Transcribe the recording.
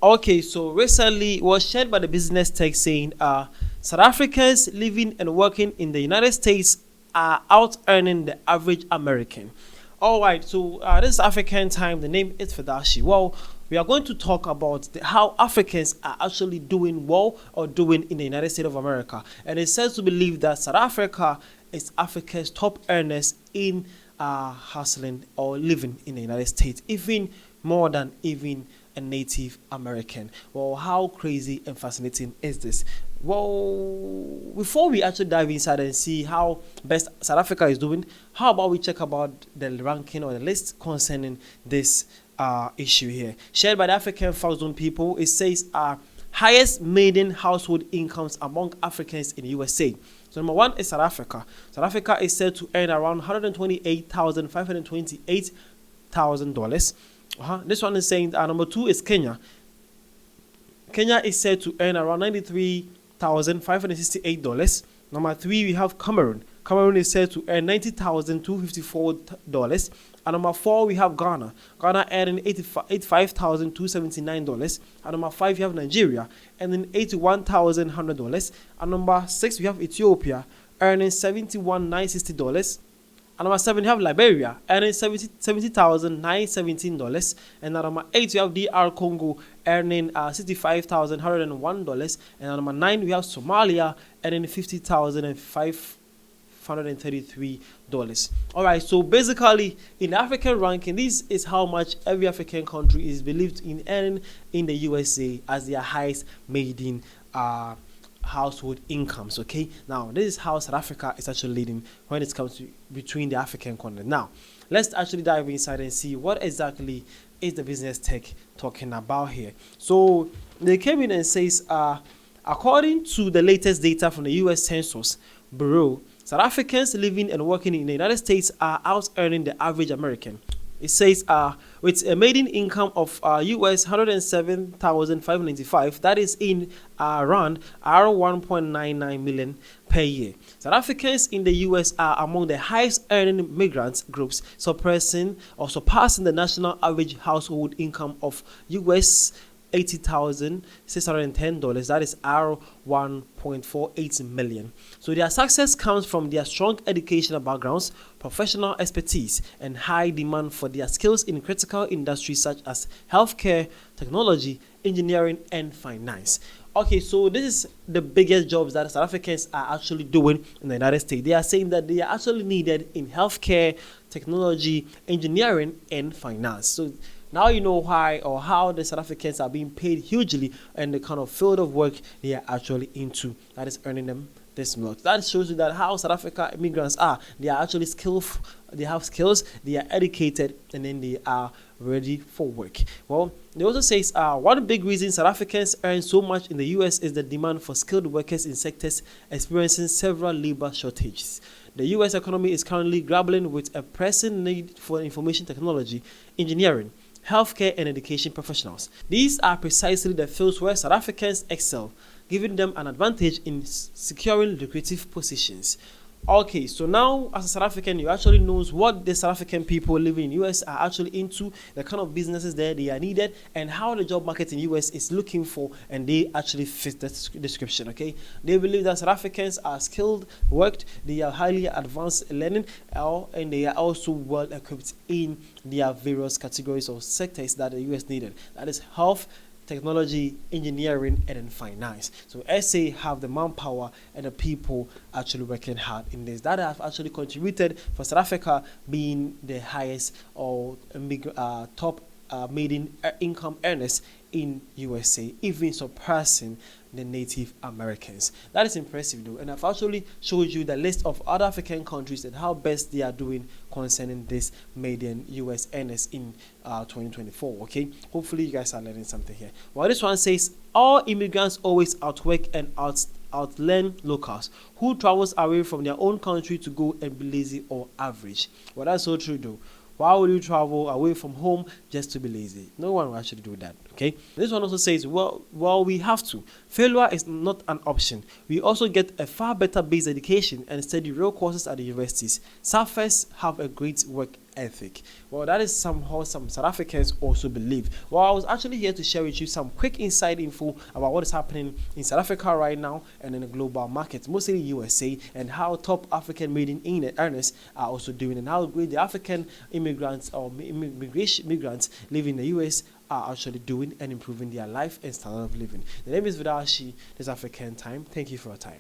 Okay, so recently it was shared by the business tech saying South Africans living and working in the United States are out earning the average American. All right, so this is African time. The name is Fadashi. Well, we are going to talk about how Africans are actually doing well or doing in the United States of America. And it says to believe that South Africa is Africa's top earners in hustling or living in the United States, even more than even a Native American. Well, how crazy and fascinating is this? Well, before we actually dive inside and see how best South Africa is doing, how about we check about the ranking or the list concerning this issue here? Shared by the African Fast Zone people, it says highest median household incomes among Africans in the USA. So number one is South Africa. South Africa is said to earn around $128,528,000. This one is saying number two is Kenya. Kenya is said to earn around $93,568. Number three, we have Cameroon. Cameroon is said to earn $90,254. And number four, we have Ghana. Ghana earning $85,279. And number five, we have Nigeria earning $81,100. And number six, we have Ethiopia earning $71,960. And number seven, you have Liberia earning $70,917. And number eight, you have DR Congo earning $65,101. And number nine, we have Somalia earning $50,533. All right, so basically in the African ranking, this is how much every African country is believed in earning in the USA as their highest median household incomes. Okay, now this is how South Africa is actually leading when it comes to between the African continent. Now let's actually dive inside and see what exactly is the business tech talking about here. So they came in and says according to the latest data from the US Census Bureau, South Africans living and working in the United States are out earning the average American. It says with a median income of US $107,595, that is in around R1.99 million per year. South Africans in the US are among the highest earning migrant groups, surpassing the national average household income of US $80,610, that is R1.48 million. So their success comes from their strong educational backgrounds, professional expertise, and high demand for their skills in critical industries such as healthcare, technology, engineering, and finance. Okay, so this is the biggest jobs that South Africans are actually doing in the United States. They are saying that they are actually needed in healthcare, technology, engineering, and finance. So now you know why or how the South Africans are being paid hugely and the kind of field of work they are actually into that is earning them this much. That shows you that how South Africa immigrants are. They are actually skillful, they have skills, they are educated, and then they are ready for work. Well, they also says one big reason South Africans earn so much in the US is the demand for skilled workers in sectors experiencing several labor shortages. The US economy is currently grappling with a pressing need for information technology, engineering, healthcare, and education professionals. These are precisely the fields where South Africans excel, giving them an advantage in securing lucrative positions. Okay, so now as a South African, you actually knows what the South African people living in US are actually into, the kind of businesses there they are needed, and how the job market in US is looking for, and they actually fit that description. Okay, they believe that South Africans are skilled, worked, they are highly advanced learning, and they are also well equipped in their various categories or sectors that the US needed. That is health, technology, engineering, and then finance. So SA have the manpower and the people actually working hard in this. That have actually contributed for South Africa being the highest or top median income earners in USA, even surpassing the Native Americans. That is impressive though, and I've actually showed you the list of other African countries and how best they are doing concerning this median US earners in 2024. Okay, hopefully you guys are learning something here. Well, this one says all immigrants always outwork and outlearn locals who travels away from their own country to go and be lazy or average. Well, that's so true though. Why would you travel away from home just to be lazy? No one will actually do that. Okay, this one also says, well, we have to. Failure is not an option. We also get a far better base education and study real courses at the universities. Southers have a great work ethic. Well, that is somehow some South Africans also believe. Well, I was actually here to share with you some quick inside info about what is happening in South Africa right now and in the global market, mostly the USA, and how top African made in earners are also doing, and how great the African immigrants or migrants living in the US are actually doing and improving their life and standard of living. The name is Vidashi, this African Time. Thank you for your time.